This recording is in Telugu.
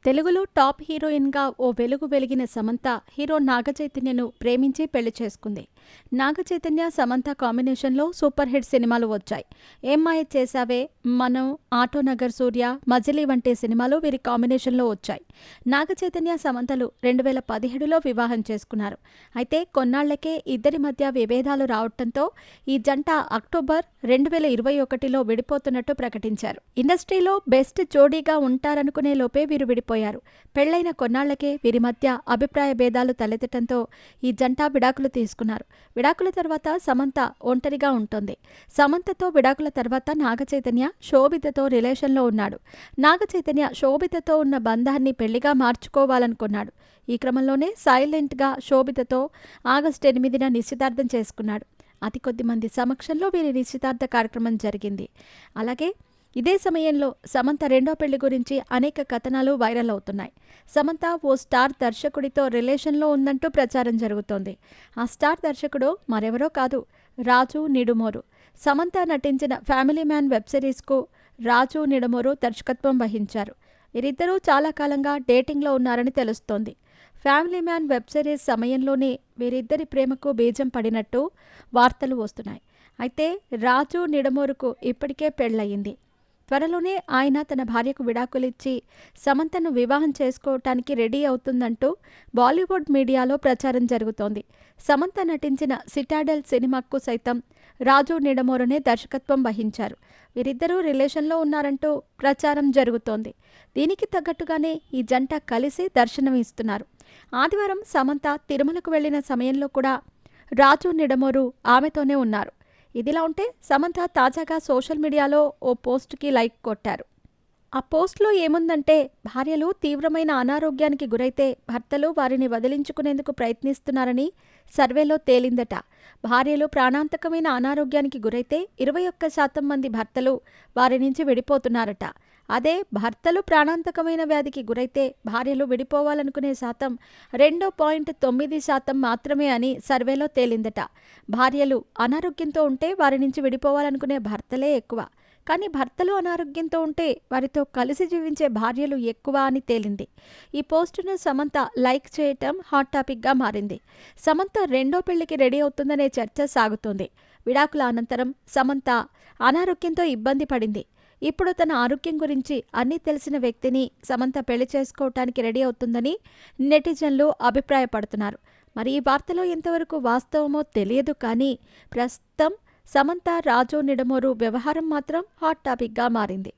తెలుగులో టాప్ హీరోయిన్గా ఓ వెలుగు వెలిగిన సమంత హీరో నాగచైతన్యను ప్రేమించి పెళ్లి చేసుకుంది. నాగచైతన్య సమంత కాంబినేషన్లో సూపర్ హిట్ సినిమాలు వచ్చాయి. ఏం మాయ చేశావే, మనం, ఆటోనగర్ సూర్య, మజిలీ వంటి సినిమాలు వీరి కాంబినేషన్లో వచ్చాయి. నాగచైతన్య సమంతలు 2017లో వివాహం చేసుకున్నారు. అయితే కొన్నాళ్లకే ఇద్దరి మధ్య విభేదాలు రావడంతో ఈ జంట అక్టోబర్ 2021లో విడిపోతున్నట్టు ప్రకటించారు. ఇండస్ట్రీలో బెస్ట్ జోడీగా ఉంటారనుకునే లోపే వీరు విడిపోయారు. పెళ్లైన కొన్నాళ్లకే వీరి మధ్య అభిప్రాయ భేదాలు తలెత్తడంతో ఈ జంట విడాకులు తీసుకున్నారు. విడాకుల తర్వాత సమంత ఒంటరిగా ఉంటుంది. సమంతతో విడాకుల తర్వాత నాగచైతన్య శోభితతో రిలేషన్లో ఉన్నాడు. నాగచైతన్య శోభితతో ఉన్న బంధాన్ని పెళ్లిగా మార్చుకోవాలనుకున్నాడు. ఈ క్రమంలోనే సైలెంట్గా శోభితతో ఆగస్టు 8న నిశ్చితార్థం చేసుకున్నాడు. అతి కొద్ది మంది సమక్షంలో వీరి నిశ్చితార్థ కార్యక్రమం జరిగింది. అలాగే ఇదే సమయంలో సమంత రెండో పెళ్లి గురించి అనేక కథనాలు వైరల్ అవుతున్నాయి. సమంత ఓ స్టార్ దర్శకుడితో రిలేషన్లో ఉందంటూ ప్రచారం జరుగుతోంది. ఆ స్టార్ దర్శకుడు మరెవరో కాదు, రాజు నిడుమోరు. సమంత నటించిన ఫ్యామిలీ మ్యాన్ వెబ్ సిరీస్కు రాజు నిడుమోరు దర్శకత్వం వహించారు. వీరిద్దరూ చాలా కాలంగా డేటింగ్లో ఉన్నారని తెలుస్తోంది. ఫ్యామిలీ మ్యాన్ వెబ్ సిరీస్ సమయంలోనే వీరిద్దరి ప్రేమకు బీజం పడినట్టు వార్తలు వస్తున్నాయి. అయితే రాజు నిడమోరుకు ఇప్పటికే పెళ్లయింది. త్వరలోనే ఆయన తన భార్యకు విడాకులిచ్చి సమంతను వివాహం చేసుకోవటానికి రెడీ అవుతుందంటూ బాలీవుడ్ మీడియాలో ప్రచారం జరుగుతోంది. సమంత నటించిన సిటాడెల్ సినిమాకు సైతం రాజు నిడమోరునే దర్శకత్వం వహించారు. వీరిద్దరూ రిలేషన్లో ఉన్నారంటూ ప్రచారం జరుగుతోంది. దీనికి తగ్గట్టుగానే ఈ జంట కలిసి దర్శనం ఇస్తున్నారు. ఆదివారం సమంత తిరుమలకు వెళ్లిన సమయంలో కూడా రాజు నిడమోరు ఆమెతోనే ఉన్నారు. ఇదిలా ఉంటే సమంత తాజాగా సోషల్ మీడియాలో ఓ పోస్ట్కి లైక్ కొట్టారు. ఆ పోస్ట్లో ఏముందంటే, భార్యలు తీవ్రమైన అనారోగ్యానికి గురైతే భర్తలు వారిని వదిలించుకునేందుకు ప్రయత్నిస్తున్నారని సర్వేలో తేలిందట. భార్యలు ప్రాణాంతకమైన అనారోగ్యానికి గురైతే 21% మంది భర్తలు వారి నుంచి విడిపోతున్నారట. అదే భర్తలు ప్రాణాంతకమైన వ్యాధికి గురైతే భార్యలు విడిపోవాలనుకునే శాతం 2.9% మాత్రమే అని సర్వేలో తేలిందట. భార్యలు అనారోగ్యంతో ఉంటే వారి నుంచి విడిపోవాలనుకునే భర్తలే ఎక్కువ. కానీ భర్తలు అనారోగ్యంతో ఉంటే వారితో కలిసి జీవించే భార్యలు ఎక్కువ అని తేలింది. ఈ పోస్టును సమంత లైక్ చేయటం హాట్ టాపిక్గా మారింది. సమంత రెండో పెళ్లికి రెడీ అవుతుందనే చర్చ సాగుతోంది. విడాకుల అనంతరం సమంత అనారోగ్యంతో ఇబ్బంది పడింది. ఇప్పుడు తన ఆరోగ్యం గురించి అన్నీ తెలిసిన వ్యక్తిని సమంత పెళ్లి చేసుకోవటానికి రెడీ అవుతుందని నెటిజన్లు అభిప్రాయపడుతున్నారు. మరి ఈ వార్తలో ఎంతవరకు వాస్తవమో తెలియదు. కానీ ప్రస్తుతం సమంత రాజు నిడమోరు వ్యవహారం మాత్రం హాట్ టాపిక్గా మారింది.